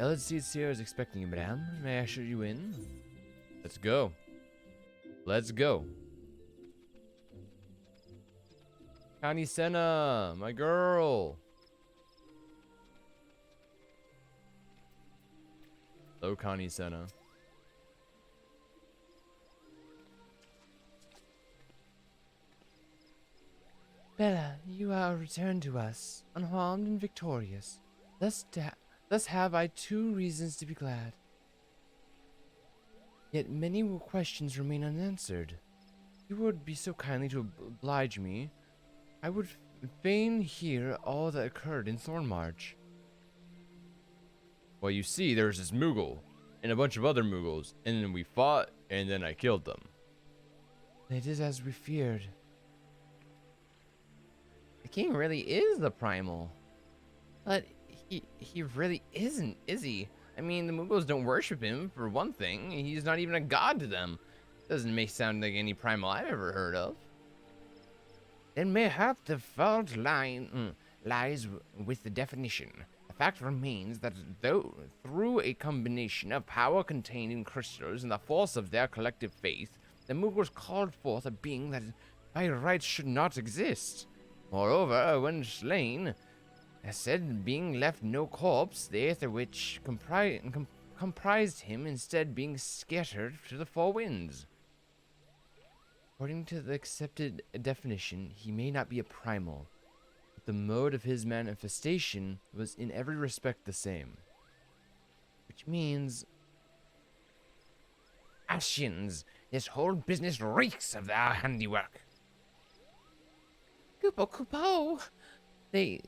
LHC Seer is expecting you, madame. May I usher you in? Let's go. Let's go. Connie Senna, my girl. Hello, Connie Senna. Bella, you are returned to us, unharmed and victorious. Thus have I 2 reasons to be glad. Yet many questions remain unanswered. You would be so kindly to oblige me. I would fain hear all that occurred in Thornmarch. Well, you see, there's this Moogle, and a bunch of other Moogles, and then we fought, and then I killed them. It is as we feared. The king really is the primal. But he really isn't, is he? I mean, the Moogles don't worship him, for one thing. He's not even a god to them. Doesn't make sound like any primal I've ever heard of. Then mayhap the fault lies with the definition. The fact remains that though through a combination of power contained in crystals and the force of their collective faith, the Moogles called forth a being that by rights should not exist. Moreover, when slain, as said being left no corpse, the aether which comprised him instead being scattered to the 4 winds. According to the accepted definition, he may not be a primal, but the mode of his manifestation was in every respect the same. Which means... Ashians, this whole business reeks of their handiwork. Kupo! They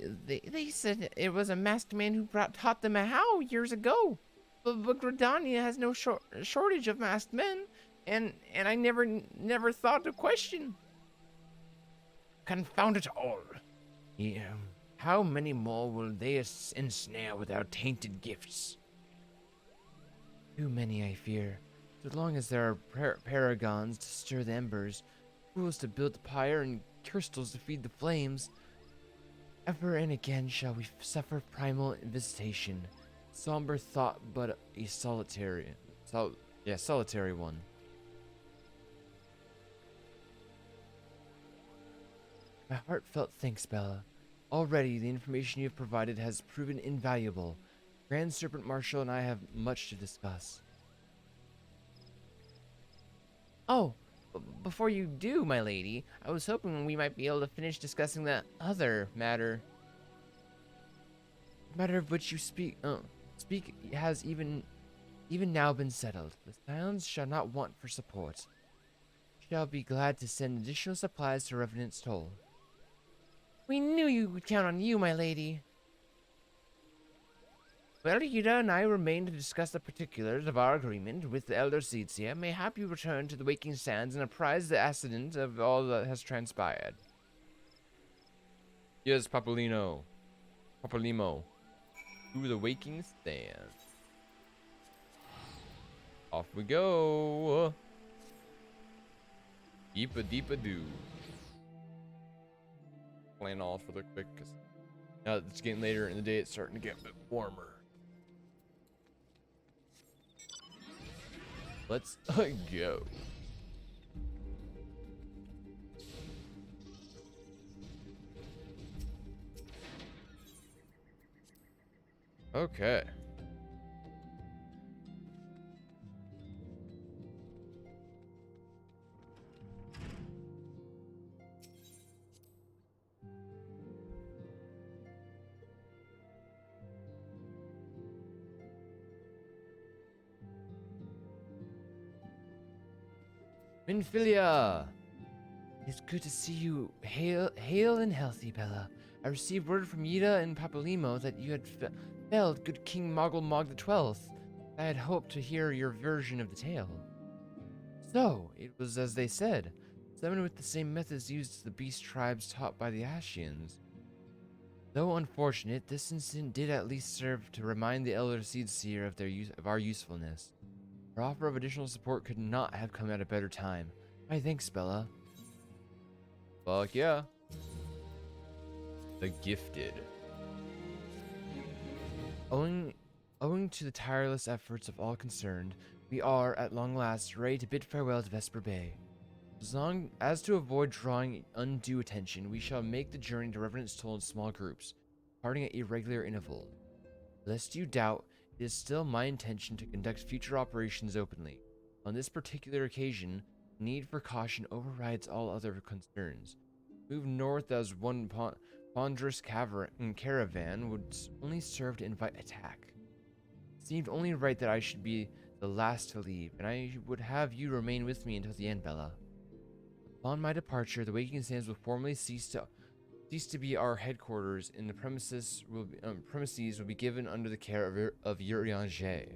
said it was a masked man who taught them how years ago. But Gridania has no shortage of masked men, and I never thought to question. Confound it all! Yeah, how many more will they ensnare with our tainted gifts? Too many, I fear. So long as there are paragons to stir the embers, fools to build the pyre, and crystals to feed the flames, ever and again shall we suffer primal visitation. Somber thought, but a solitary one. My heartfelt thanks, Bella. Already the information you have provided has proven invaluable. Grand Serpent Marshal and I have much to discuss. Oh, before you do, my lady, I was hoping we might be able to finish discussing that other matter. The matter of which you speak has even now been settled. The Scions shall not want for support. Shall be glad to send additional supplies to Revenant's Toll. We knew you would count on you, my lady. Well, Yuda and I remain to discuss the particulars of our agreement with the Elder Seedseer. Mayhap you return to the Waking Sands and apprise the accident of all that has transpired. Yes, Papolimo. To the Waking Sands. Off we go. Deepa doo. Plan all for the quick, because now that it's getting later in the day, it's starting to get a bit warmer. Let's go. Okay. Minfilia! It's good to see you hale and healthy, Bella. I received word from Yida and Papolimo that you had felled good King Moggle Mog the 12th. I had hoped to hear your version of the tale. So, it was as they said, summoned with the same methods used to the beast tribes taught by the Ashians. Though unfortunate, this incident did at least serve to remind the Elder Seedseer of our usefulness. Our offer of additional support could not have come at a better time. My thanks, Bella. Fuck yeah. The Gifted. Owing Owing to the tireless efforts of all concerned, we are, at long last, ready to bid farewell to Vesper Bay. As long as to avoid drawing undue attention, we shall make the journey to Revenant's Toll in small groups, parting at irregular intervals. Lest you doubt, it is still my intention to conduct future operations openly. On this particular occasion, the need for caution overrides all other concerns. Move north as one ponderous caravan would only serve to invite attack. It seemed only right that I should be the last to leave, and I would have you remain with me until the end, Bella. Upon my departure, the Waking Sands will formally cease to be our headquarters, and the premises will be given under the care of Urianger.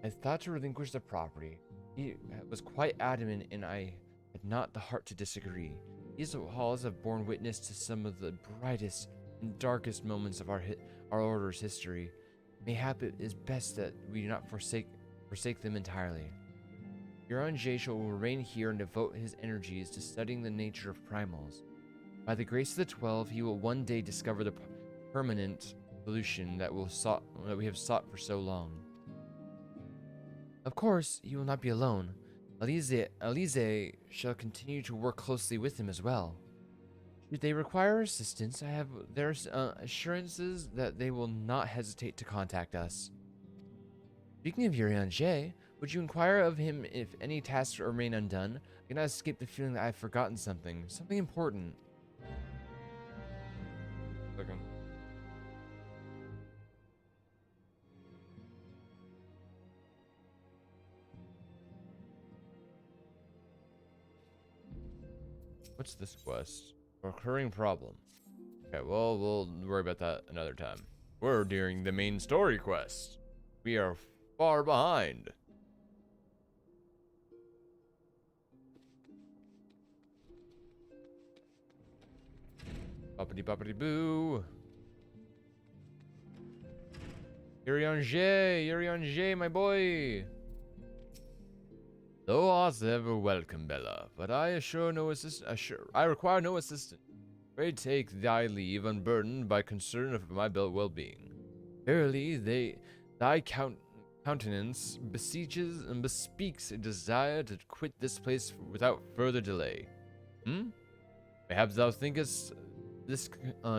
I thought to relinquish the property. He was quite adamant, and I had not the heart to disagree. These halls have borne witness to some of the brightest and darkest moments of our order's history. Mayhap it is best that we do not forsake them entirely. Urianger shall remain here and devote his energies to studying the nature of primals. By the grace of the 12, he will one day discover the permanent solution that we have sought for so long. Of course, he will not be alone. Elise shall continue to work closely with him as well. Should they require assistance, I have their assurances that they will not hesitate to contact us. Speaking of Urianger, would you inquire of him if any tasks remain undone? I cannot escape the feeling that I have forgotten something important. Okay. What's this quest? Recurring problem. Okay, well, we'll worry about that another time. We're during the main story quest. We are far behind. Boppity boppity boo. Urianger, my boy. Thou art ever welcome, Bella, but I require no assistance. Pray take thy leave unburdened by concern of my well-being. Verily, thy countenance beseeches and bespeaks a desire to quit this place without further delay. Perhaps thou thinkest this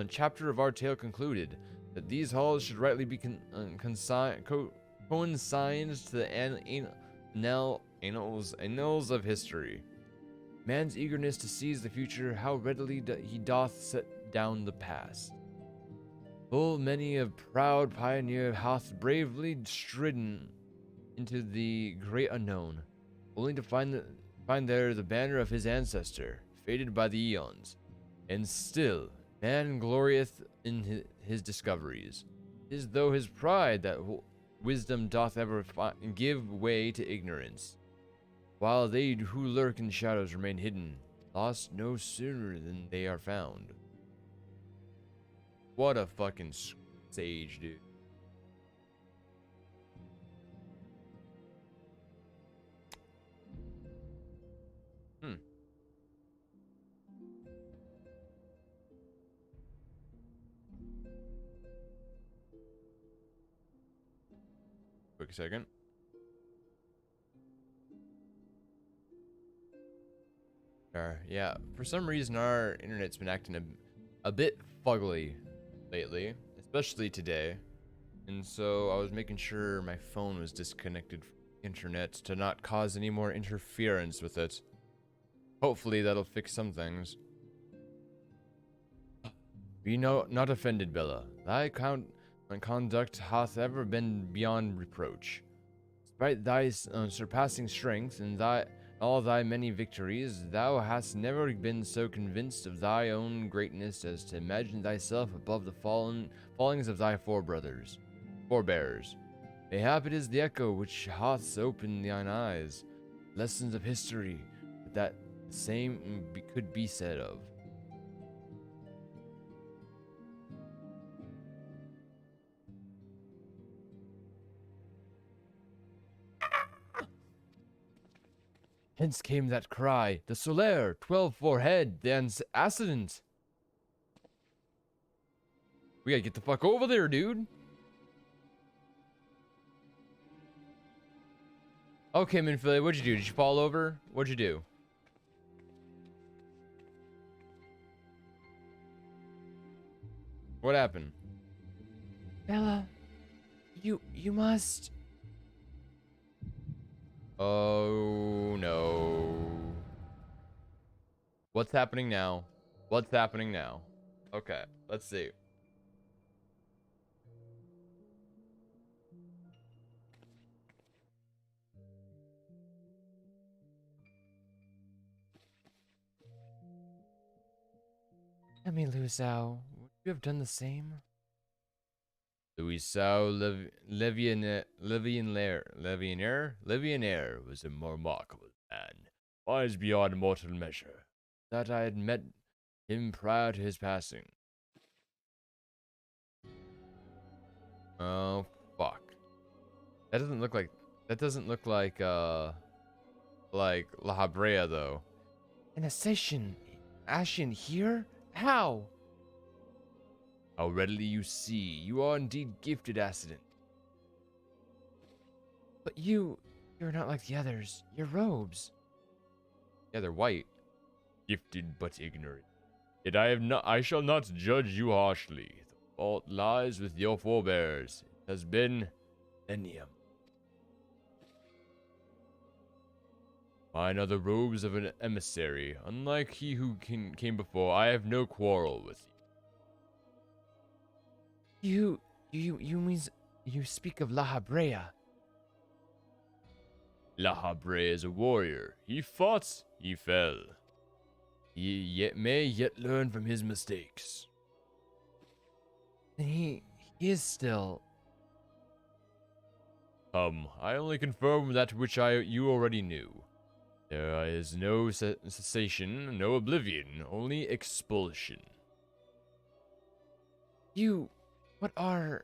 chapter of our tale concluded, that these halls should rightly be consigned to the annals of history. Man's eagerness to seize the future, how readily he doth set down the past. Full many a proud pioneer hath bravely stridden into the great unknown, only to find there the banner of his ancestor, faded by the eons. And still, man glorieth in his discoveries. 'Tis though his pride that wisdom doth ever give way to ignorance, while they who lurk in shadows remain hidden, lost no sooner than they are found. What a fucking sage, dude. Quick second. Yeah, for some reason our internet's been acting a bit fuggly lately, especially today. And so I was making sure my phone was disconnected from the internet to not cause any more interference with it. Hopefully that'll fix some things. Be not offended, Bella. Thy conduct hath ever been beyond reproach. Despite thy surpassing strength and all thy many victories, thou hast never been so convinced of thy own greatness as to imagine thyself above the fallings of thy forebears. Mayhap it is the echo which hath opened thine eyes. Lessons of history, but that the same could be said of. Hence came that cry, the Solaire, 12 forehead, the accident. We gotta get the fuck over there, dude. Okay, Minfilly, what'd you do? Did you fall over? What'd you do? What happened? Bella, you must. Oh no. What's happening now? What's happening now? Okay, let's see. Let me lose Louisau. Would you have done the same? Louisau Livionaire was a remarkable man, wise beyond mortal measure. That I had met him prior to his passing. Oh fuck. That doesn't look like La Habrea though. An assassin Ashen here? How? How readily you see. You are indeed gifted, Ascendant. But you're not like the others. Your robes. Yeah, they're white. Gifted but ignorant. Yet I shall not judge you harshly. The fault lies with your forebears. It has been millennium. Mine are the robes of an emissary. Unlike he who came before, I have no quarrel with you. You speak of La Habrea. La Habrea is a warrior. He fought, he fell. He may yet learn from his mistakes. And he is still. I only confirm that which you already knew. There is no cessation, no oblivion, only expulsion. What are...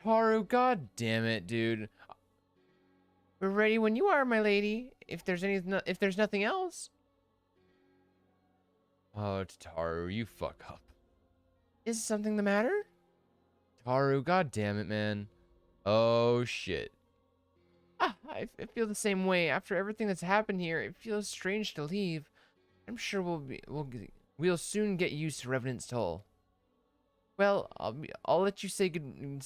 Taru, god damn it, dude. We're ready when you are, my lady. If there's nothing else. Oh, Taru, you fuck up. Is something the matter? Taru, god damn it, man. Oh shit. I feel the same way. After everything that's happened here, it feels strange to leave. I'm sure we'll soon get used to Revenant's toll. Well, I'll let you say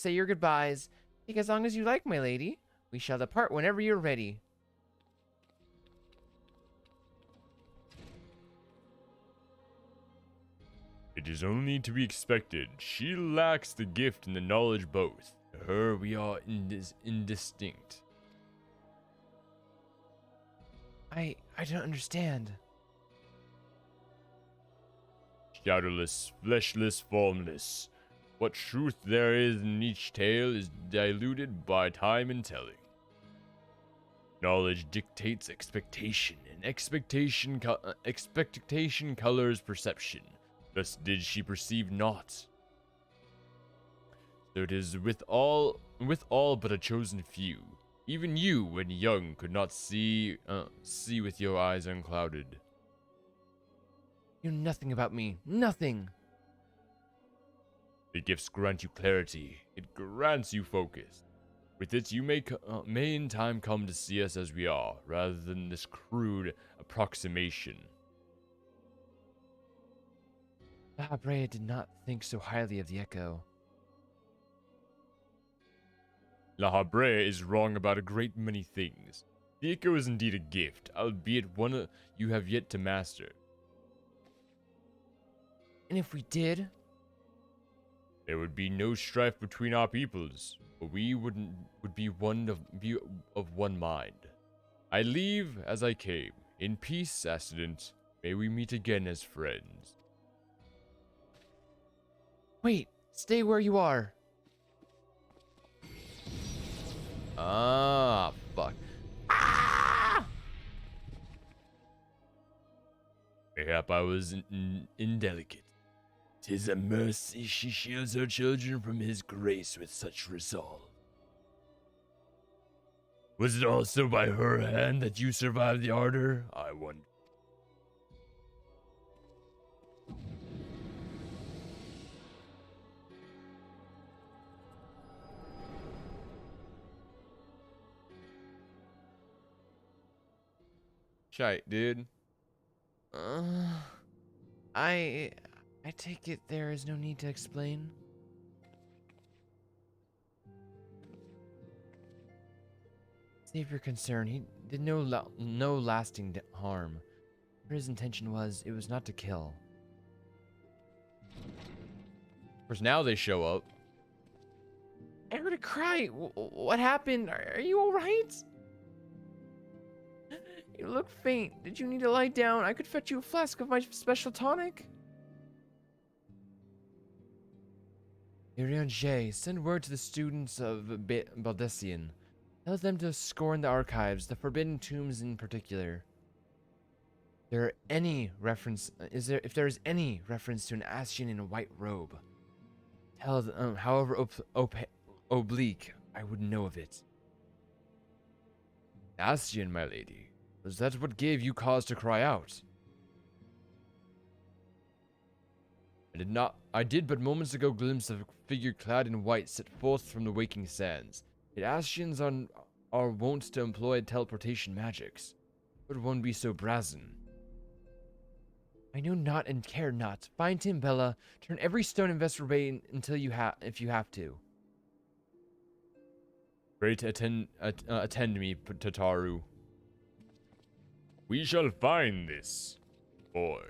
your goodbyes. Take as long as you like, my lady. We shall depart whenever you're ready. It is only to be expected. She lacks the gift and the knowledge both. To her, we are indistinct. I don't understand. Shadowless, fleshless, formless. What truth there is in each tale is diluted by time and telling. Knowledge dictates expectation, and expectation colors perception. Thus did she perceive naught. So it is with all but a chosen few. Even you, when young, could not see with your eyes unclouded. You know nothing about me. Nothing. The gifts grant you clarity. It grants you focus. With it, you may in time come to see us as we are, rather than this crude approximation. La Brea did not think so highly of the Echo. La Habrea is wrong about a great many things. The Echo is indeed a gift, albeit one you have yet to master. And if we did? There would be no strife between our peoples, but we would be of one mind. I leave as I came. In peace, Ascendant. May we meet again as friends. Wait, stay where you are. Ah, fuck. Ah! Mayhap I was indelicate. 'Tis a mercy she shields her children from his grace with such resolve. Was it also by her hand that you survived the ardor? I wonder. Shite, dude. I I take it there is no need to explain. Save your concern. He did no lasting harm. His intention it was not to kill. Of course, now they show up. I heard a cry. What happened? Are you all right? You look faint. Did you need to lie down? I could fetch you a flask of my special tonic. Iriange, send word to the students of Baldessian. Tell them to scorn the archives, the forbidden tombs in particular. If there is any reference to an Ascian in a white robe, tell them, however oblique, I would know of it. Ascian, my lady, was that what gave you cause to cry out? I did but moments ago glimpse of a figure clad in white set forth from the waking sands. Yet Ascians are wont to employ teleportation magics. Would one be so brazen? I know not and care not. Find him, Bella. Turn every stone in Vesperbane until if you have to. Great, attend me, Tataru. We shall find this boy.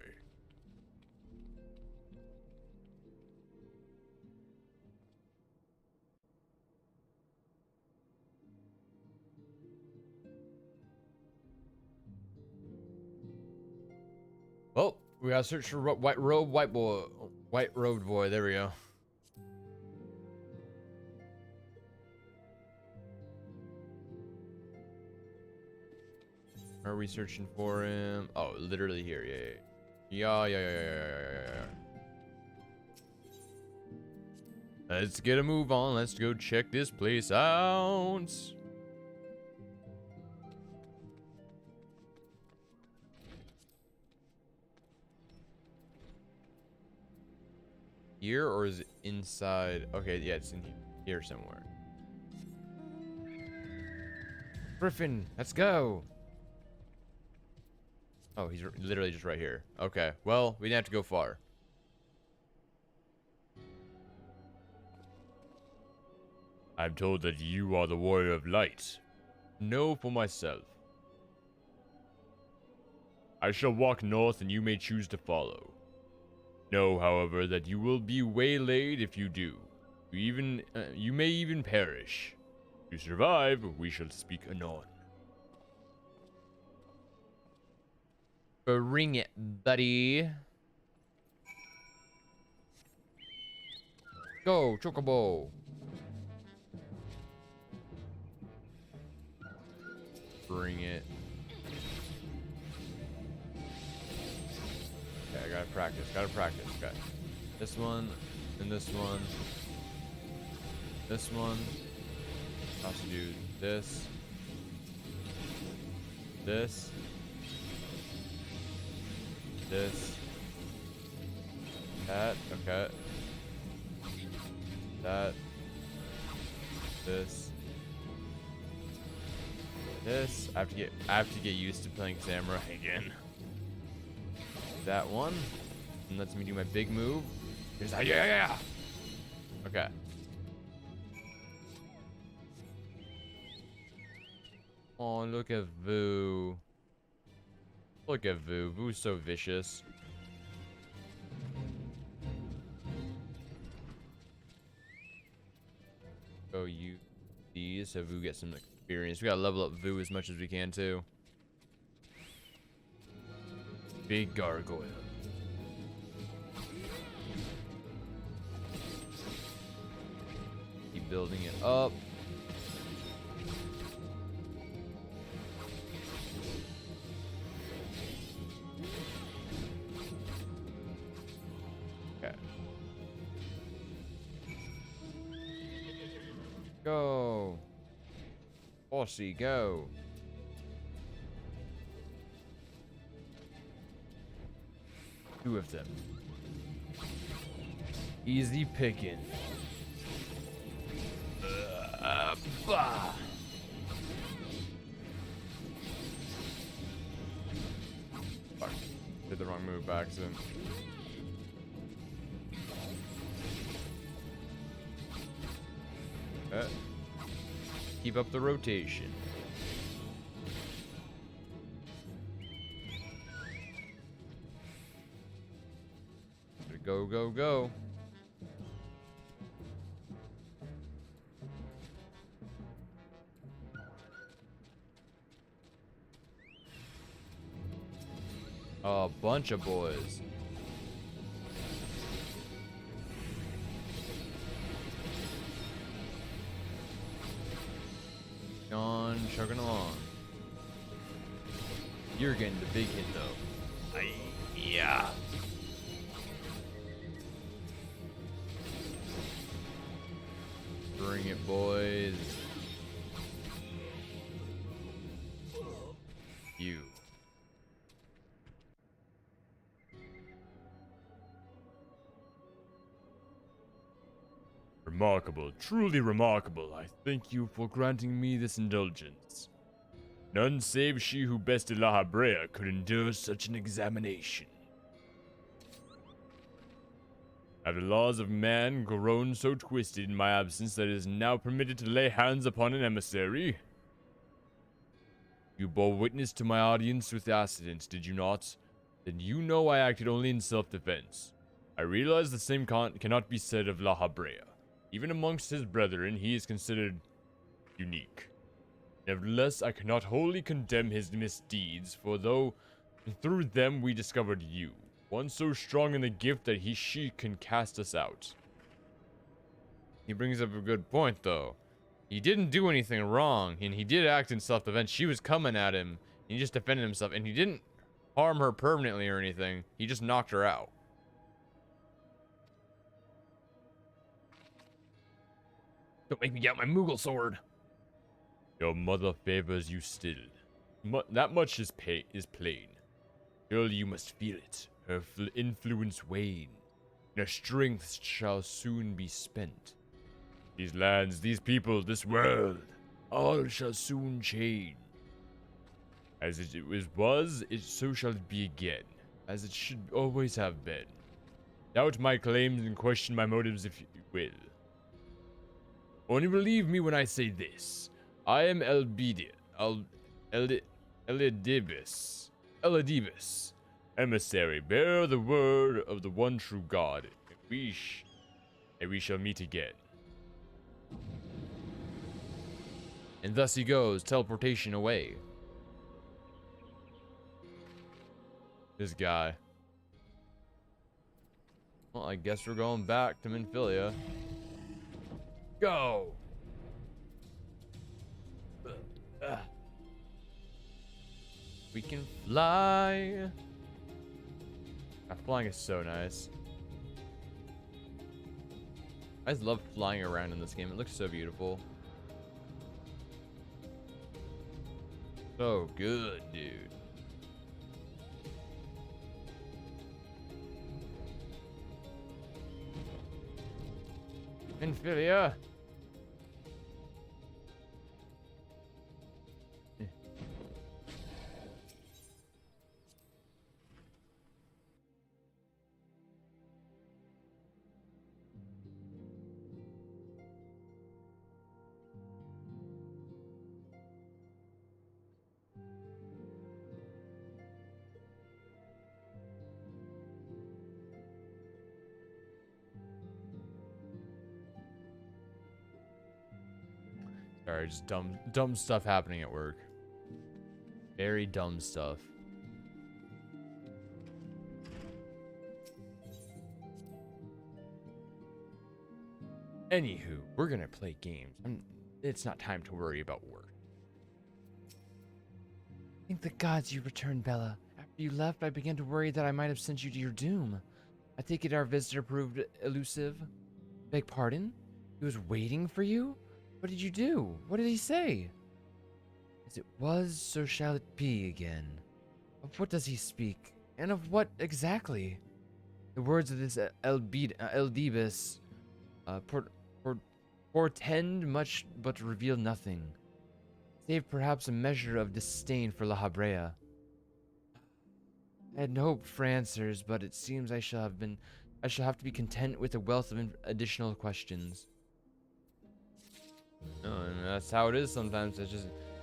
Oh, we gotta search for white robed boy. There we go. Are we searching for him? Oh, literally here. Yeah. Let's get a move on. Let's go check this place out. Here, or is it inside? Okay, yeah, it's in here somewhere. Griffin, let's go. Oh, he's literally just right here. Okay, well, we didn't have to go far. I'm told that you are the warrior of light. Know for myself. I shall walk north and you may choose to follow. Know, however, that you will be waylaid if you do. You may even perish. To survive, we shall speak anon. Bring it, buddy. Go, Chocobo. Bring it. Okay, I gotta practice. Okay. This one, and this one. This one. I'll also do this. This. This. That. Okay. That. This. This. I have to get used to playing samurai again. That one. And lets me do my big move. Here's how, yeah. Okay. Oh, look at Vu. Look at Vu. Vu's so vicious. Go use these so Vu gets some experience. We gotta level up Vu as much as we can too. Big gargoyle. Keep building it up. Okay. Go. Bossy, go. Two of them. Easy picking. Bah. did the wrong move by accident. Keep up the rotation. Go, go, go. A bunch of boys. On, chugging along. You're getting the big hit though. Yeah. Bring it, boys. You. Remarkable, truly remarkable. I thank you for granting me this indulgence. None save she who bested La Habrea could endure such an examination. Have the laws of man grown so twisted in my absence that it is now permitted to lay hands upon an emissary? You bore witness to my audience with the accident, did you not? Then you know I acted only in self-defense. I realize the same cannot be said of La Habrea. Even amongst his brethren, he is considered unique. Nevertheless, I cannot wholly condemn his misdeeds, for though through them we discovered you, one so strong in the gift that she can cast us out. He brings up a good point, though. He didn't do anything wrong, and he did act in self-defense. She was coming at him, and he just defended himself, and he didn't harm her permanently or anything. He just knocked her out. Don't make me get out my Moogle sword. Your mother favors you still. That much is plain. Surely you must feel it. Her influence wane, and her strength shall soon be spent. These lands, these people, this world, all shall soon change. As it was, so shall it be again, as it should always have been. Doubt my claims and question my motives if you will. Only believe me when I say this. I am Eladibus, emissary, bearer of the word of the one true God, and we shall meet again. And thus he goes, teleportation away. This guy. Well, I guess we're going back to Minfilia. Go! We can fly. Flying is so nice. I just love flying around in this game. It looks so beautiful. So good, dude. Minfilia. Sorry, just dumb stuff happening at work. Very dumb stuff. Anywho, we're gonna play games. It's not time to worry about work. Thank the gods you returned, Bella. After you left, I began to worry that I might have sent you to your doom. I take it our visitor proved elusive. Beg pardon? He was waiting for you? What did you do? What did he say? As it was, so shall it be again. Of what does he speak? And of what exactly? The words of this Eldibus portend much but reveal nothing, save perhaps a measure of disdain for La Habrea. I had hoped for answers, but it seems I shall have to be content with a wealth of additional questions. No, and that's how it is sometimes.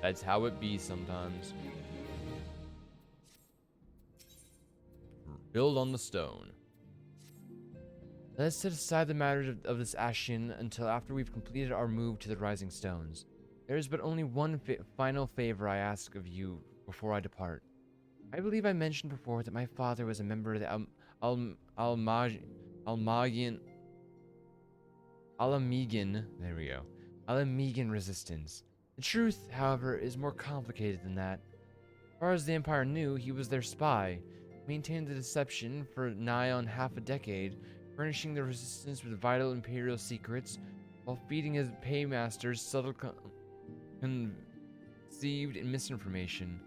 That's how it be sometimes. Build on the stone. Let us set aside the matter of this Ashen until after we've completed our move to the Rising Stones. There is but only one final favor I ask of you before I depart. I believe I mentioned before that my father was a member of the Alamegan resistance. The truth, however, is more complicated than that. As far as the Empire knew, he was their spy, maintained the deception for nigh on half a decade, furnishing the resistance with vital Imperial secrets, while feeding his paymasters subtle conceived misinformation.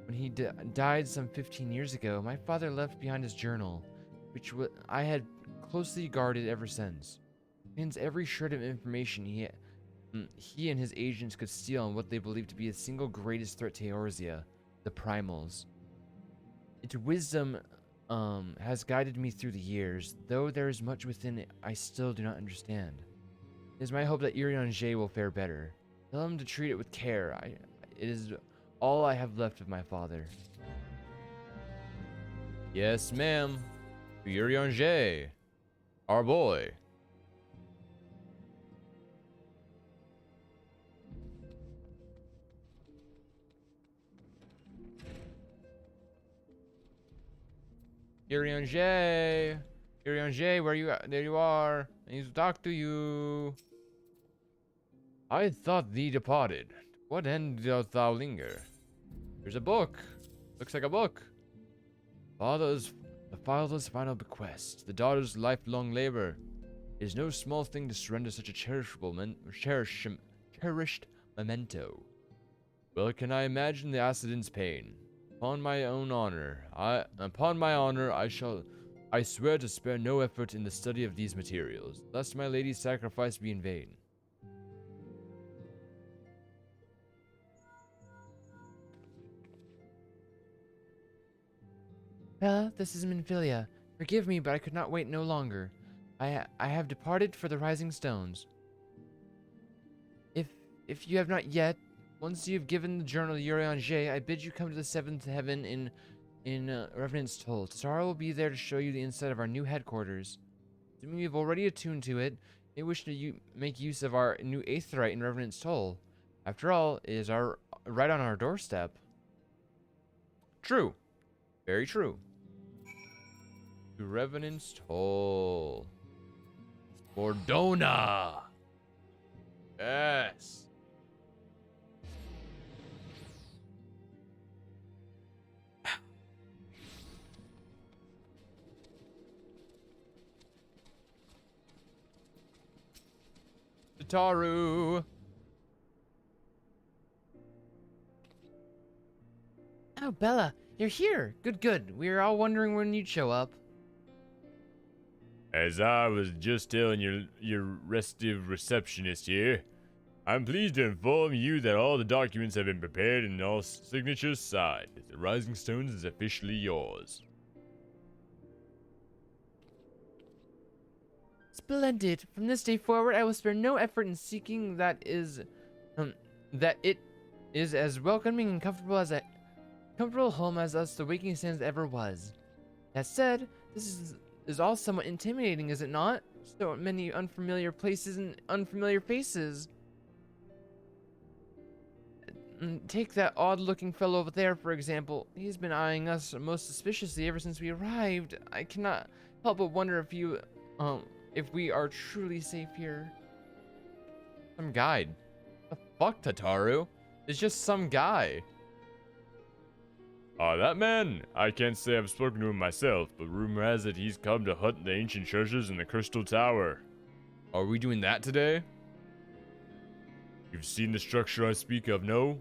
When he died some 15 years ago, my father left behind his journal, which I had closely guarded ever since. It contains every shred of information he and his agents could steal on what they believed to be the single greatest threat to Eorzea, the Primals. Its wisdom has guided me through the years, though there is much within it I still do not understand. It is my hope that Urianger will fare better. Tell him to treat it with care. It is all I have left of my father. Yes, ma'am. Urianger, our boy. Urianger, where you at? There you are. I need to talk to you. I thought thee departed. What end dost thou linger? There's a book. Looks like a book. The father's final bequest, the daughter's lifelong labor. It is no small thing to surrender such a cherished memento. Well can I imagine the Assadin's pain. Upon my honor, I swear to spare no effort in the study of these materials, lest my lady's sacrifice be in vain. Bella, this is Minfilia. Forgive me, but I could not wait no longer. I have departed for the Rising Stones. If you have not yet, once you have given the journal to Urianger, I bid you come to the seventh heaven in Revenant's Toll. Tara will be there to show you the inside of our new headquarters. Assuming you've already attuned to it, may wish to make use of our new Aetheryte in Revenant's Toll. After all, it is right on our doorstep. True. Very true. To Revenant's Toll. Bordona! Yes! Taru! Oh, Bella, you're here! Good. We were all wondering when you'd show up. As I was just telling your restive receptionist here, I'm pleased to inform you that all the documents have been prepared and all signatures signed. The Rising Stones is officially yours. Splendid. From this day forward, I will spare no effort in seeking that it is as welcoming and comfortable home as us the Waking Sands ever was. That said, this is all somewhat intimidating, is it not? So many unfamiliar places and unfamiliar faces. Take that odd-looking fellow over there, for example. He's been eyeing us most suspiciously ever since we arrived. I cannot help but wonder if we are truly safe here. Some guide. The fuck, Tataru? It's just some guy. That man? I can't say I've spoken to him myself, but rumor has it he's come to hunt the ancient treasures in the Crystal Tower. Are we doing that today? You've seen the structure I speak of, no?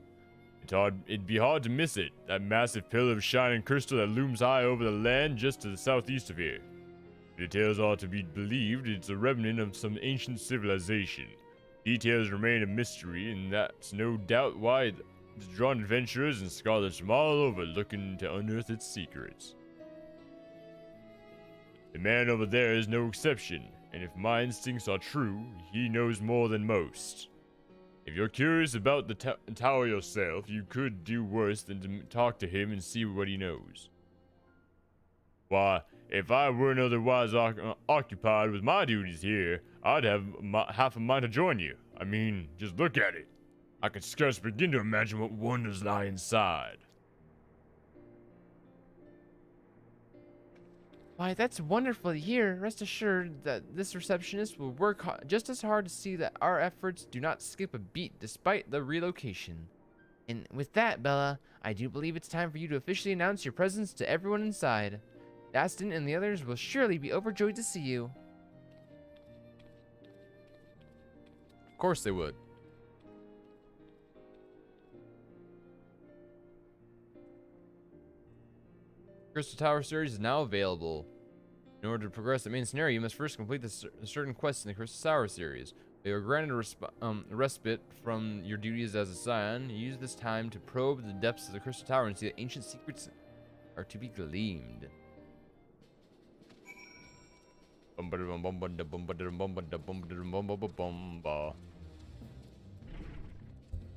It'd be hard to miss it. That massive pillar of shining crystal that looms high over the land just to the southeast of here. The details are to be believed it's a remnant of some ancient civilization. Details remain a mystery, and that's no doubt why it's drawn adventurers and scholars from all over looking to unearth its secrets. The man over there is no exception, and if my instincts are true, he knows more than most. If you're curious about the tower yourself, you could do worse than to talk to him and see what he knows. Why, if I weren't otherwise occupied with my duties here, I'd have half a mind to join you. I mean, just look at it. I can scarce begin to imagine what wonders lie inside. Why, that's wonderful to hear. Rest assured that this receptionist will work just as hard to see that our efforts do not skip a beat despite the relocation. And with that, Bella, I do believe it's time for you to officially announce your presence to everyone inside. Aston and the others will surely be overjoyed to see you. Of course they would. Crystal Tower series is now available. In order to progress the main scenario, you must first complete the certain quests in the Crystal Tower series. You are granted a respite from your duties as a scion. Use this time to probe the depths of the Crystal Tower and see that ancient secrets are to be gleaned.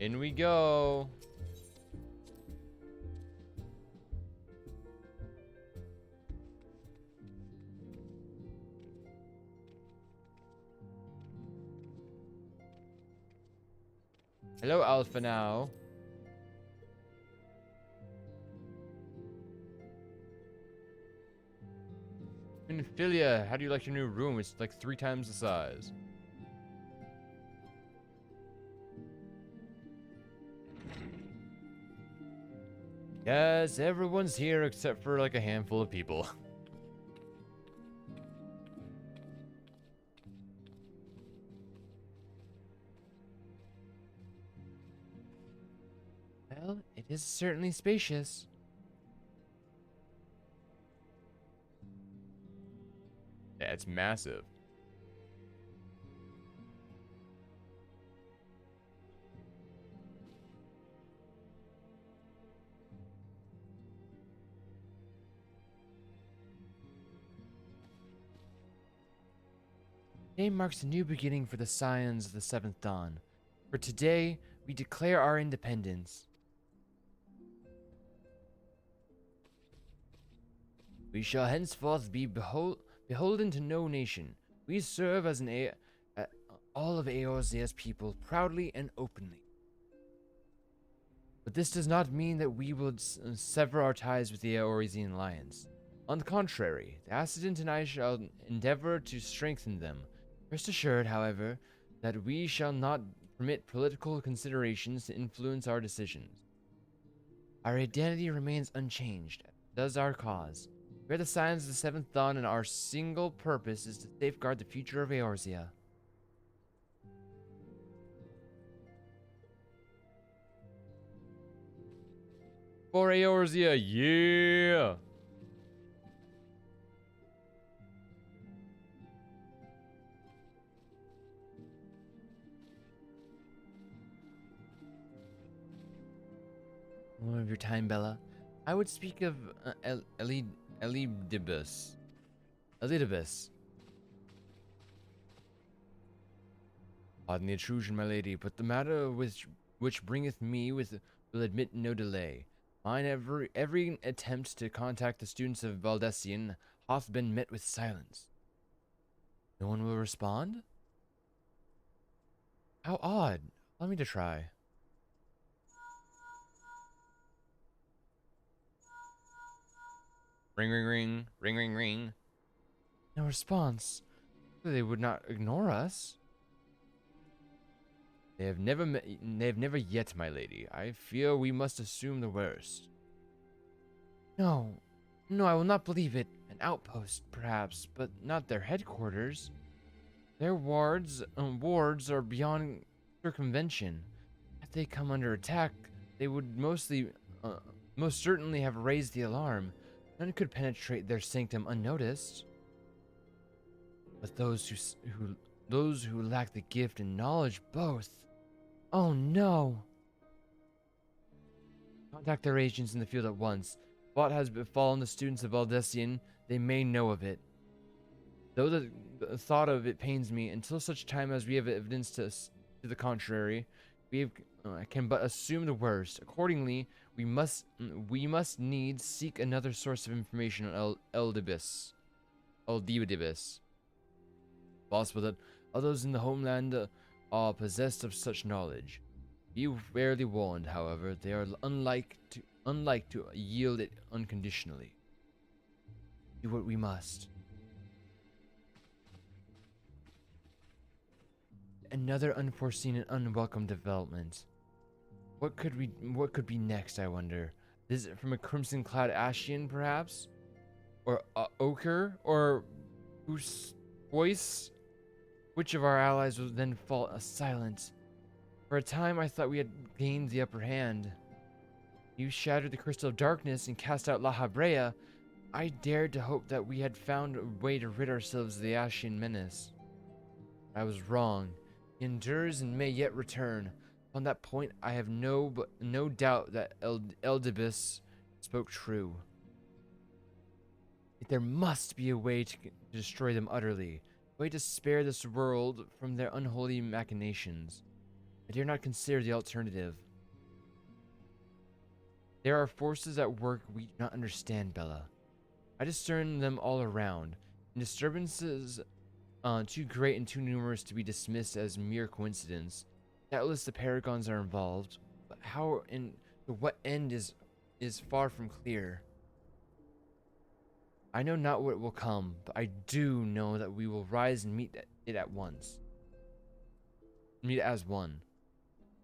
In we go. Hello, Alpha now. Ophelia, how do you like your new room? It's like 3 times the size. Yes, everyone's here except for like a handful of people. Well, it is certainly spacious. Yeah, it's massive. Today marks a new beginning for the Scions of the Seventh Dawn. For today, we declare our independence. We shall henceforth be beholden to no nation. We serve as all of Eorzea's people proudly and openly. But this does not mean that we will sever our ties with the Eorzean Alliance. On the contrary, the Ascendant and I shall endeavor to strengthen them. Rest assured, however, that we shall not permit political considerations to influence our decisions. Our identity remains unchanged, as does our cause. We are the Scions of the Seventh Dawn, and our single purpose is to safeguard the future of Eorzea. For Eorzea, yeah! More of your time, Bella. I would speak of Elidibus. Pardon the intrusion, my lady, but the matter which bringeth me will admit no delay. Mine every attempt to contact the students of Valdesian hath been met with silence. No one will respond? How odd. Allow me to try. Ring, ring, ring. Ring, ring, ring. No response. They would not ignore us. They have never yet, my lady. I fear we must assume the worst. No, I will not believe it. An outpost, perhaps, but not their headquarters. Their wards are beyond circumvention. If they come under attack, they would most certainly have raised the alarm. None could penetrate their sanctum unnoticed. But those who lack the gift and knowledge both. Oh no! Contact their agents in the field at once. What has befallen the students of Valdesian, they may know of it. Though the thought of it pains me, until such time as we have evidence to the contrary, we have, can but assume the worst. Accordingly, we must needs seek another source of information on Eldibis. Possible that others in the homeland are possessed of such knowledge. Be rarely warned, however, they are unlike to yield it unconditionally. Do what we must. Another unforeseen and unwelcome development. What could be next, I wonder? Visit from a crimson-clad Ashian, perhaps? Or Ochre? Or whose voice? Which of our allies will then fall silent? For a time, I thought we had gained the upper hand. You shattered the crystal of darkness and cast out La Habrea. I dared to hope that we had found a way to rid ourselves of the Ashian menace. I was wrong. He endures and may yet return. On that point, I have no doubt that Eldibis spoke true. Yet there must be a way to destroy them utterly, a way to spare this world from their unholy machinations. I dare not consider the alternative. There are forces at work we do not understand, Bella. I discern them all around, and disturbances too great and too numerous to be dismissed as mere coincidence. Doubtless the paragons are involved, but how and to what end is far from clear. I know not what will come, but I do know that we will rise and meet it at once. Meet as one.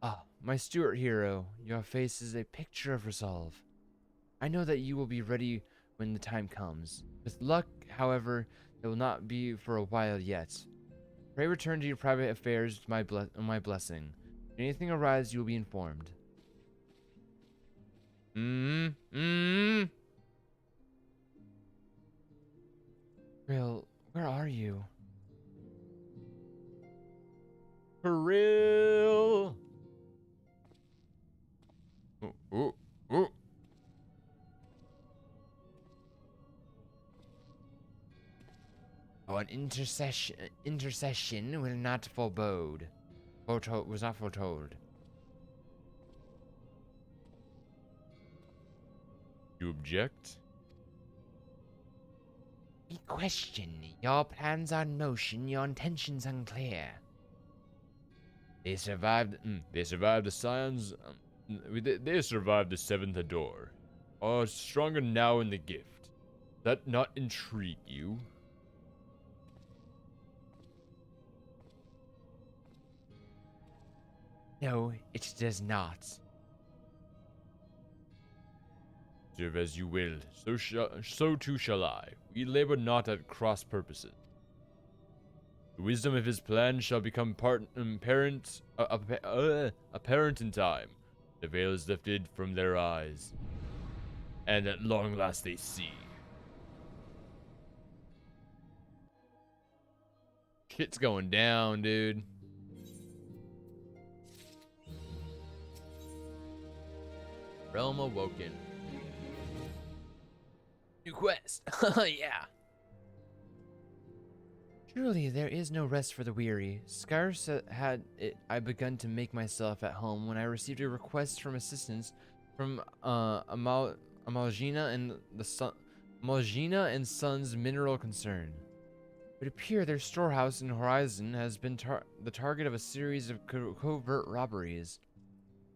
Ah, my Stuart hero, your face is a picture of resolve. I know that you will be ready when the time comes. With luck, however, it will not be for a while yet. Pray return to your private affairs with my blessing. If anything arises, you will be informed. Krill, where are you? Krill! Ooh. Oh, an intercession will not forebode. Was not foretold. You object? We question. Your plans are in motion, your intentions unclear. They survived the Scions. They survived the Seventh Door. Are stronger now in the gift. That not intrigue you? No, it does not. Serve as you will, so too shall I. We labor not at cross purposes. The wisdom of his plan shall become apparent in time. The veil is lifted from their eyes, and at long last they see. Shit's going down, dude. Realm awoken. New quest. Yeah. Truly, there is no rest for the weary. Scarce had I begun to make myself at home when I received a request from assistance from Amalgina and Sons Mineral Concern. It would appear their storehouse in Horizon has been the target of a series of covert robberies.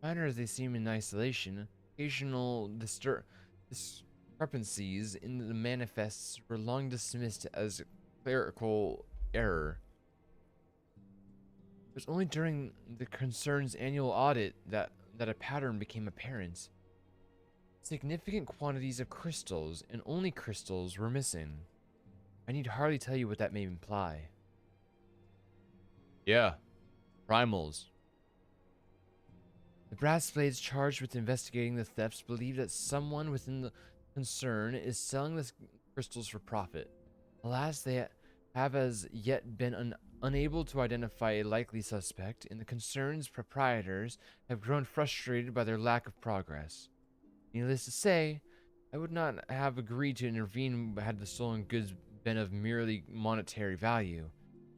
Minor as they seem in isolation, occasional discrepancies in the manifests were long dismissed as clerical error. It was only during the concern's annual audit that a pattern became apparent. Significant quantities of crystals, and only crystals, were missing. I need hardly tell you what that may imply. Yeah, primals. The brass blades charged with investigating the thefts believe that someone within the concern is selling the crystals for profit. Alas, they have as yet been unable to identify a likely suspect, and the concern's proprietors have grown frustrated by their lack of progress. Needless to say, I would not have agreed to intervene had the stolen goods been of merely monetary value.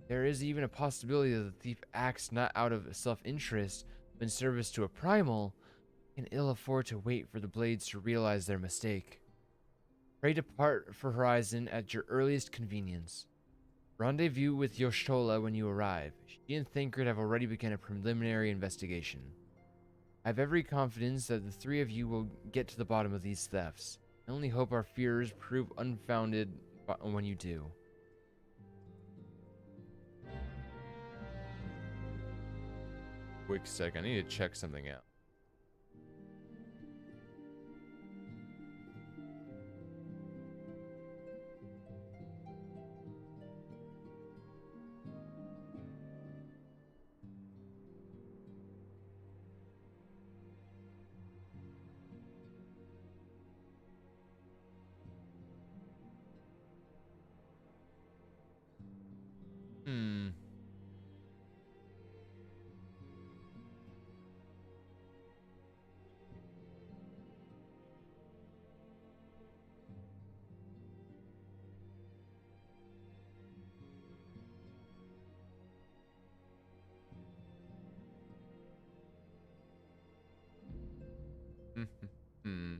There is even a possibility that the thief acts not out of self-interest, but in service to a primal, can ill afford to wait for the blades to realize their mistake. Pray depart for Horizon at your earliest convenience. Rendezvous with Yoshola when you arrive. She and Thancred have already begun a preliminary investigation. I have every confidence that the three of you will get to the bottom of these thefts. I only hope our fears prove unfounded when you do. Quick sec, I need to check something out. Hmm. Hmm.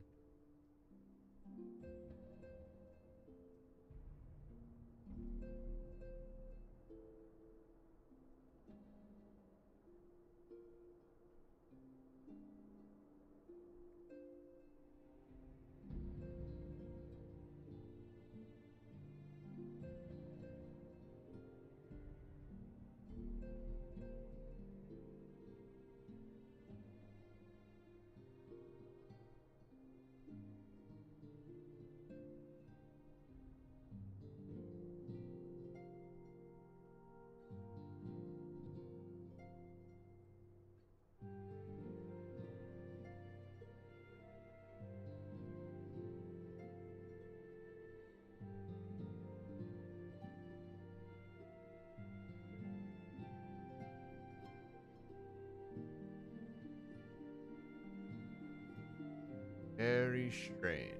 Very strange.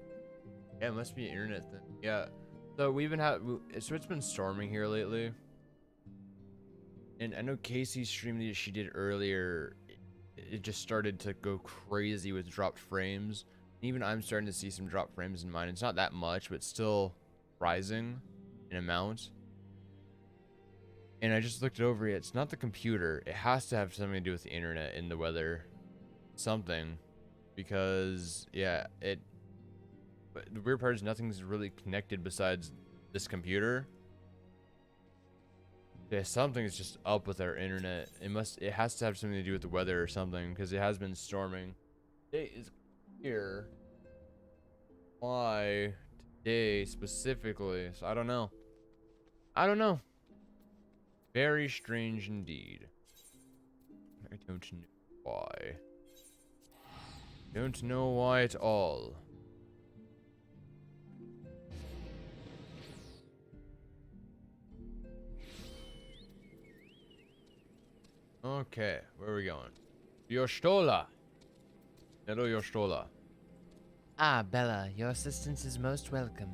Yeah, it must be an internet thing. Yeah. So we've been so it's been storming here lately. And I know Casey streamed that she did earlier. It just started to go crazy with dropped frames. And even I'm starting to see some dropped frames in mine. It's not that much, but still rising in amount. And I just looked it over. It's not the computer. It has to have something to do with the internet and the weather. Something. Because, yeah, but the weird part is nothing's really connected besides this computer. Yeah, something's just up with our internet. It has to have something to do with the weather or something, because it has been storming. Today is here. Why today specifically? So I don't know. I don't know. Very strange indeed. I don't know why. Don't know why at all. Okay, where are we going? Yoshtola. Hello, Yoshtola. Ah, Bella, your assistance is most welcome.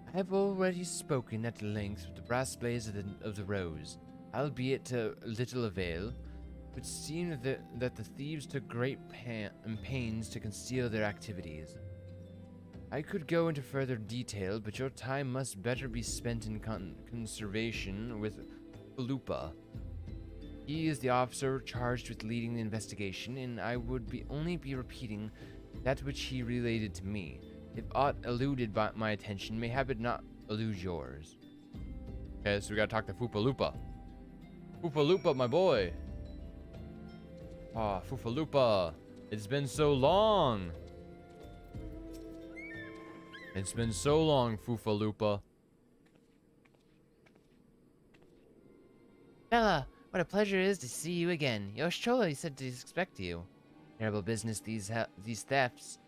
I have already spoken at length with the brass blades of the Rose, albeit to little avail. It would seem that the thieves took great pains to conceal their activities. I could go into further detail, but your time must better be spent in conservation with Lupa. He is the officer charged with leading the investigation, and I would only be repeating that which he related to me. If aught eluded by my attention, mayhap it not elude yours. Okay, so we gotta talk to Fupalupa. Fupalupa, my boy. Ah, Fupalupa. It's been so long. It's been so long, Fupalupa. Bella, what a pleasure it is to see you again. Yoshola said to expect you. Terrible business, these thefts.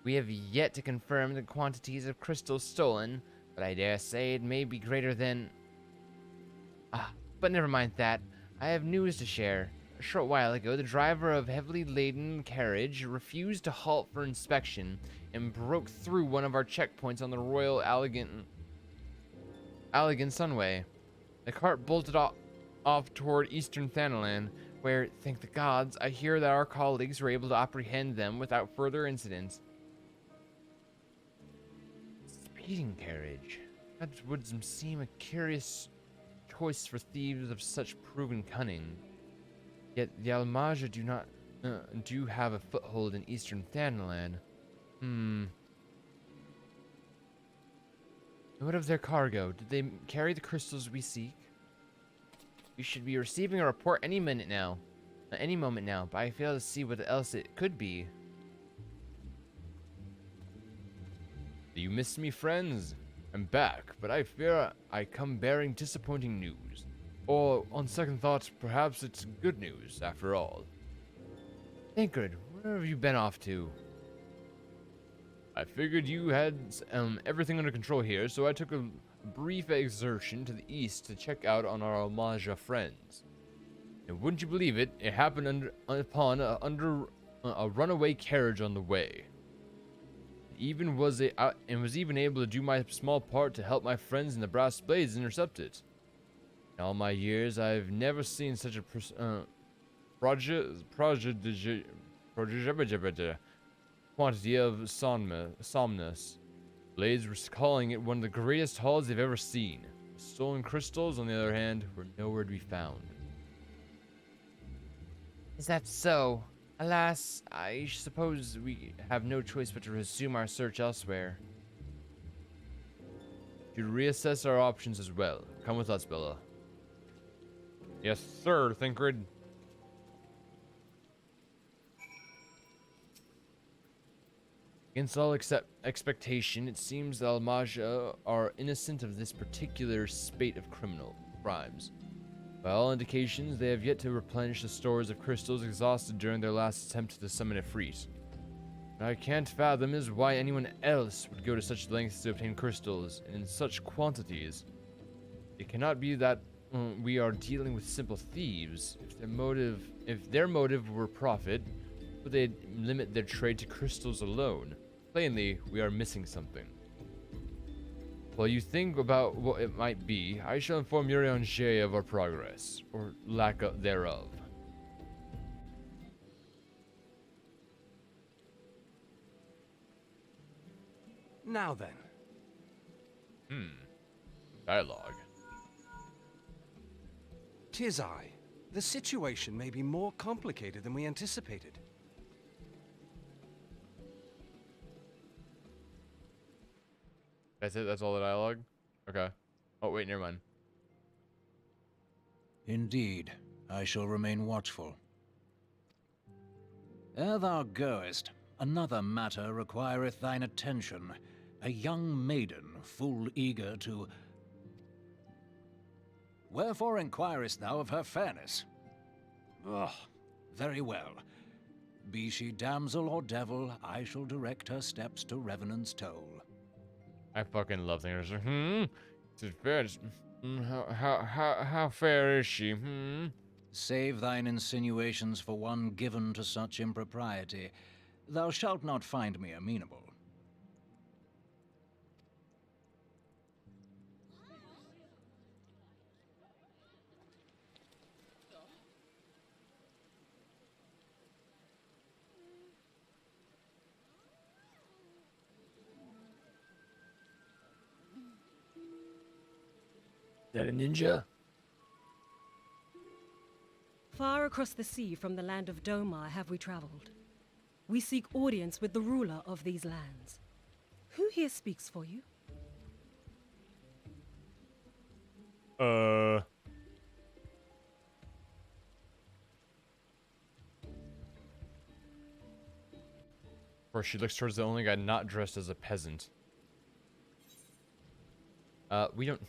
We have yet to confirm the quantities of crystals stolen, but I dare say it may be greater than... but never mind that. I have news to share. A short while ago, the driver of a heavily laden carriage refused to halt for inspection and broke through one of our checkpoints on the Royal Elegant Allegan Sunway. The cart bolted off toward eastern Thanalan, where, thank the gods, I hear that our colleagues were able to apprehend them without further incident. Speeding carriage. That would seem a curious choice for thieves of such proven cunning. Yet the Almaja do have a foothold in eastern Thanalan. What of their cargo? Did they carry the crystals we seek? We should be receiving a report any moment now, but I fail to see what else it could be. You missed me, friends? I'm back, but I fear I come bearing disappointing news. Or, on second thought, perhaps it's good news, after all. Tancred, where have you been off to? I figured you had everything under control here, so I took a brief excursion to the east to check out on our Almaja friends. And wouldn't you believe it, it happened upon a runaway carriage on the way. And was even able to do my small part to help my friends in the Brass Blades intercept it. In all my years, I've never seen such a quantity of somnus. Blades were calling it one of the greatest hauls they've ever seen. Stolen crystals, on the other hand, were nowhere to be found. Is that so? Alas, I suppose we have no choice but to resume our search elsewhere. To reassess our options as well. Come with us, Bella. Yes, sir, Thinkred. Against all expectation, it seems the Almaja are innocent of this particular spate of criminal crimes. By all indications, they have yet to replenish the stores of crystals exhausted during their last attempt to summon a Ifrit. What I can't fathom is why anyone else would go to such lengths to obtain crystals, and in such quantities. It cannot be that we are dealing with simple thieves. If their motive were profit, would they limit their trade to crystals alone? Plainly, we are missing something. While you think about what it might be, I shall inform Urianger of our progress, or lack thereof. Now then. Dialogue. 'Tis I. The situation may be more complicated than we anticipated. That's it? That's all the dialogue? Okay. Oh, wait, never mind. Indeed, I shall remain watchful. Ere thou goest, another matter requireth thine attention. A young maiden, full eager to... Wherefore inquirest thou of her fairness? Oh, very well. Be she damsel or devil, I shall direct her steps to Revenant's Toll. I fucking love things. Is it fair? How fair is she? Save thine insinuations for one given to such impropriety. Thou shalt not find me amenable. That a ninja? Far across the sea from the land of Domar have we traveled. We seek audience with the ruler of these lands. Who here speaks for you? Of course, she looks towards the only guy not dressed as a peasant. We don't...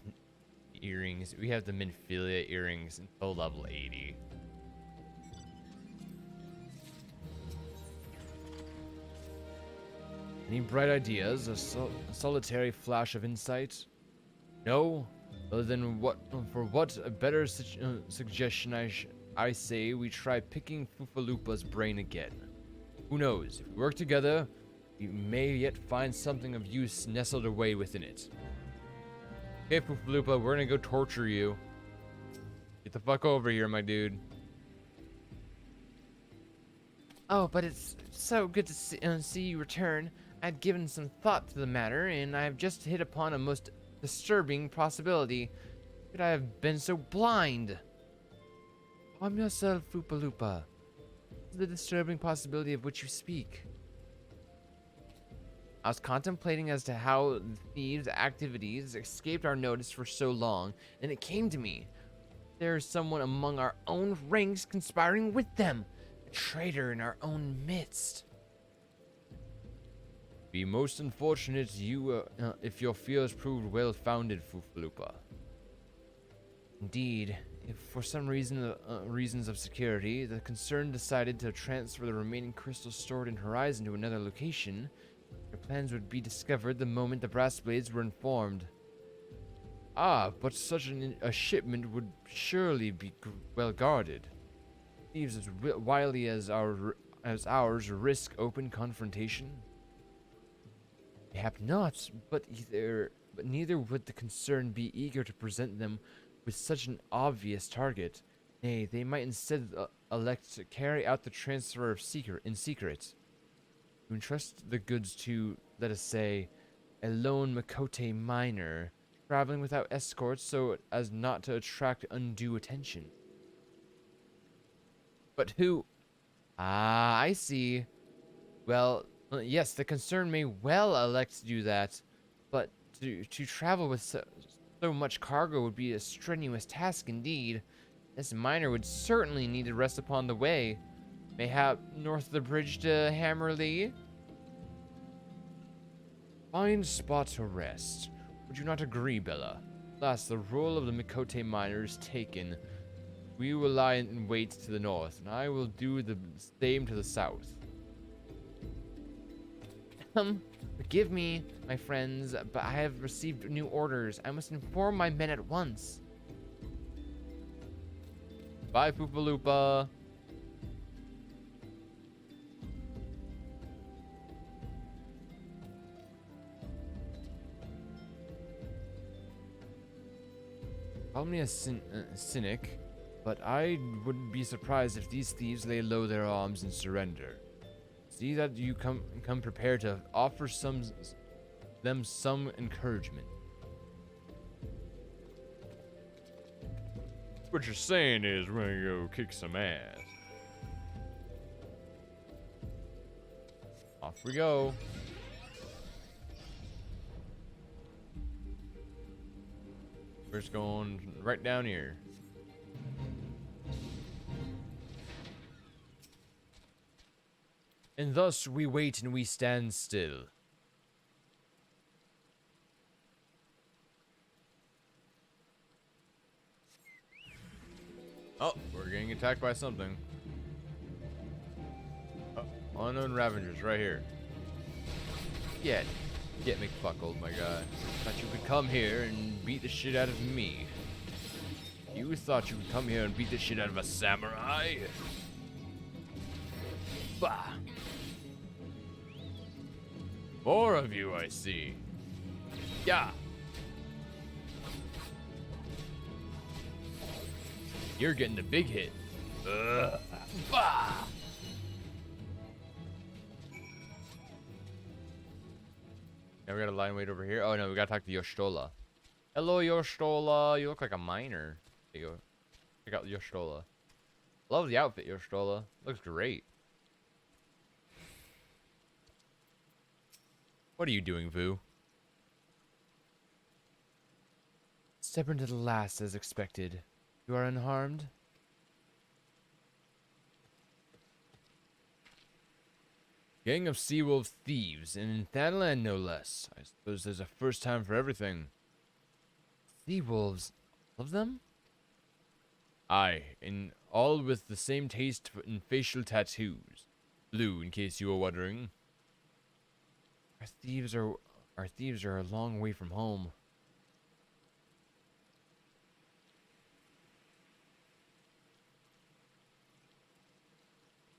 Earrings. We have the Minfilia earrings until level 80. Any bright ideas? A solitary flash of insight? No? Other than what? For what a better suggestion I say we try picking Fufalupa's brain again. Who knows? If we work together, we may yet find something of use nestled away within it. Okay, Poofaloopa, we're gonna go torture you. Get the fuck over here, my dude. Oh, but it's so good to see you return. I'd given some thought to the matter, and I've just hit upon a most disturbing possibility. Could I have been so blind? Calm yourself, Poofaloopa. What is the disturbing possibility of which you speak? I was contemplating as to how the thieves' activities escaped our notice for so long, and it came to me. There is someone among our own ranks conspiring with them. A traitor in our own midst. Be most unfortunate if your fears proved well-founded, Poofaloopa. Indeed, if for some reasons of security, the concern decided to transfer the remaining crystals stored in Horizon to another location, their plans would be discovered the moment the brass blades were informed. Ah, but such a shipment would surely be well guarded. Thieves as wily as ours risk open confrontation. Mayhap not, but neither would the concern be eager to present them with such an obvious target. Nay, they might instead elect to carry out the transfer in secret. To entrust the goods to, let us say, a lone Mikote miner, traveling without escorts so as not to attract undue attention. But who? Ah, I see. Well, yes, the concern may well elect to do that, but to travel with so much cargo would be a strenuous task indeed. This miner would certainly need to rest upon the way. Mayhap north of the bridge to Hammerley? Fine spot to rest. Would you not agree, Bella? Alas, the role of the Mikote miner is taken. We will lie in wait to the north, and I will do the same to the south. Forgive me, my friends, but I have received new orders. I must inform my men at once. Bye, Poofaloopa. Call me a cynic, but I wouldn't be surprised if these thieves lay low their arms and surrender. See that you come prepared to offer them some encouragement. What you're saying is we're gonna go kick some ass. Off we go. We're just going right down here. And thus we wait and we stand still. Oh, we're getting attacked by something. Oh, unknown Ravengers right here. Get McFuckled, my guy. Thought you could come here and beat the shit out of me. You thought you could come here and beat the shit out of a samurai? Bah! More of you, I see. Yeah. You're getting the big hit. Bah! Now we gotta line wait over here. Oh no, we gotta talk to Yoshtola. Hello, Yoshtola. You look like a miner. There you go. Check out Yoshtola. Love the outfit, Yoshtola. Looks great. What are you doing, Vu? Stubborn to the last, as expected. You are unharmed? Gang of Seawolf thieves, and in Thanalan no less. I suppose there's a first time for everything. Seawolves? All of them? Aye, and all with the same taste in facial tattoos. Blue, in case you were wondering. Our thieves are a long way from home.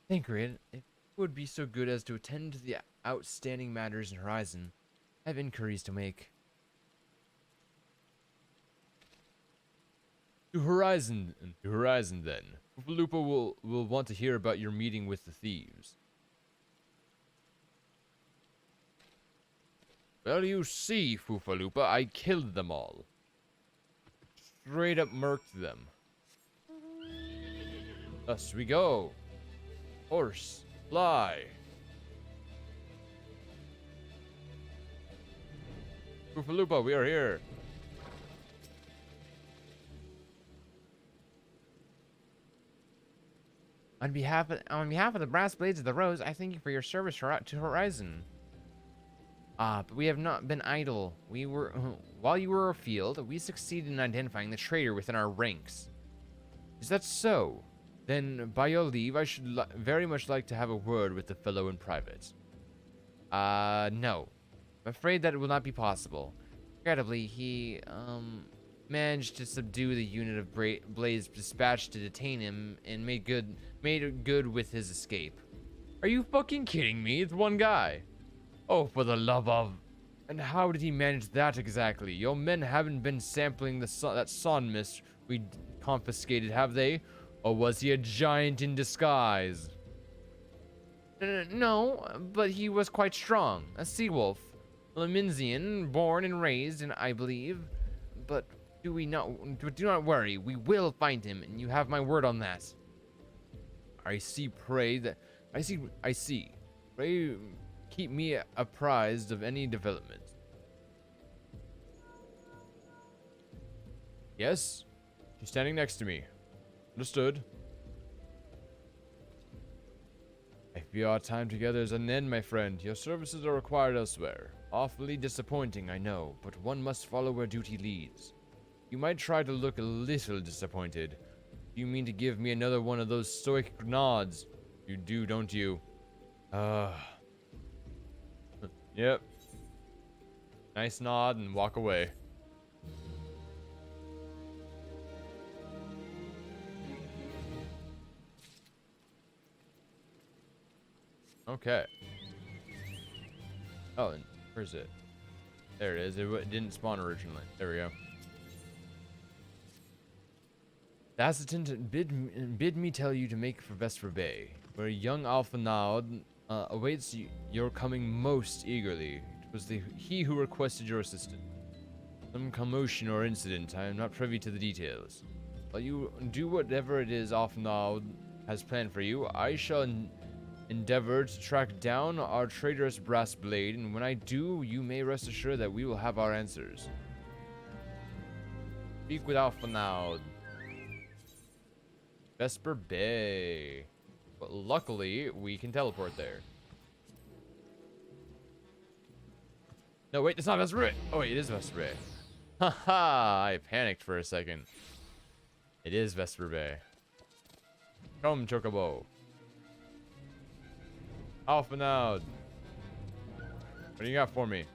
Thancred, if you would be so good as to attend to the outstanding matters in Horizon, I have inquiries to make. To Horizon then. Lupa will want to hear about your meeting with the thieves. Well, you see, Fufalupa, I killed them all. Straight up murked them. Thus we go. Horse, fly. Fufalupa, we are here. On behalf of the Brass Blades of the Rose, I thank you for your service to Horizon. But we have not been idle. While you were afield, we succeeded in identifying the traitor within our ranks. Is that so? Then, by your leave, I should very much like to have a word with the fellow in private. No. I'm afraid that it will not be possible. Regrettably, he, managed to subdue the unit of Blaze dispatched to detain him and made good with his escape. Are you fucking kidding me? It's one guy. Oh, for the love of... And how did he manage that exactly? Your men haven't been sampling that sun mist we confiscated, have they? Or was he a giant in disguise? No, but he was quite strong. A sea wolf. Laminzian, born and raised, and I believe. But do not worry. We will find him, and you have my word on that. I see. Pray, keep me apprised of any developments. Yes? She's standing next to me. Understood. I fear our time together is at an end, my friend. Your services are required elsewhere. Awfully disappointing, I know, but one must follow where duty leads. You might try to look a little disappointed. You mean to give me another one of those stoic nods? You do, don't you? Yep. Nice nod and walk away. Okay. Oh, and where's it? There it is. It didn't spawn originally. There we go. The Hesitant bid me tell you to make for Vesper Bay, where young Alphanaud awaits your coming most eagerly. It was he who requested your assistance. Some commotion or incident, I am not privy to the details. While you do whatever it is Alphanaud has planned for you, I shall endeavor to track down our traitorous brass blade, and when I do, you may rest assured that we will have our answers. Speak with Alphanaud. Vesper Bay. But luckily, we can teleport there. No, wait, it's not Vesper Bay. Oh, wait, it is Vesper Bay. Haha, I panicked for a second. It is Vesper Bay. Come, Chocobo. Alphanaud. What do you got for me?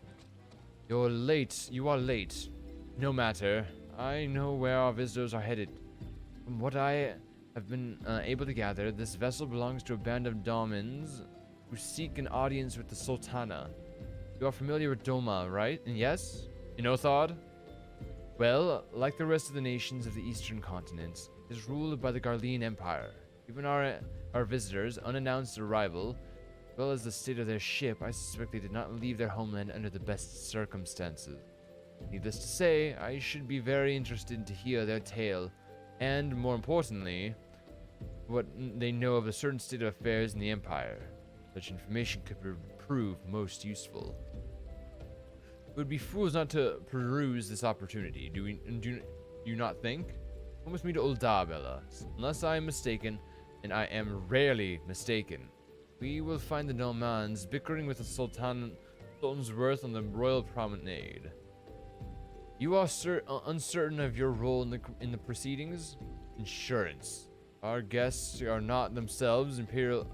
You're late. You are late. No matter. I know where our visitors are headed. From what I have been able to gather, this vessel belongs to a band of Domins who seek an audience with the Sultana. You are familiar with Doma, right? And yes? You know Thod? Well, like the rest of the nations of the eastern continent, it is ruled by the Garlean Empire. Even our visitors' unannounced arrival, as well as the state of their ship, I suspect they did not leave their homeland under the best circumstances. Needless to say, I should be very interested to hear their tale, and, more importantly, what they know of a certain state of affairs in the Empire. Such information could prove most useful. We would be fools not to peruse this opportunity, do you not think? Come with me to Uldabella. Unless I am mistaken, and I am rarely mistaken, we will find the Normans bickering with the Sultan's worth on the royal promenade. You are uncertain of your role in the proceedings? Insurance. Our guests are not themselves imperial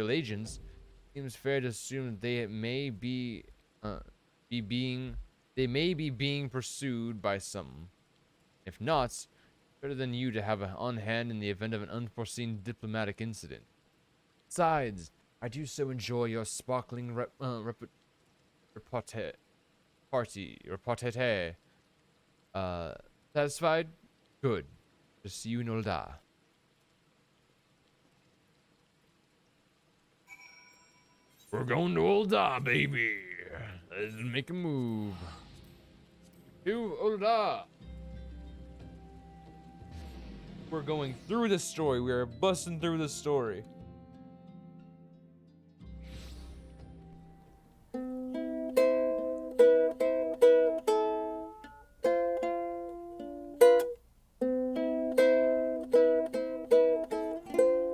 agents. Seems fair to assume that they may be being pursued by some. If not, better than you to have on hand in the event of an unforeseen diplomatic incident. Besides, I do so enjoy your sparkling repartee. Satisfied? Good. To see you in Ul'dah. We're going to Ul'dah, baby. Let's make a move. To Ul'dah. We're going through the story. We are busting through the story.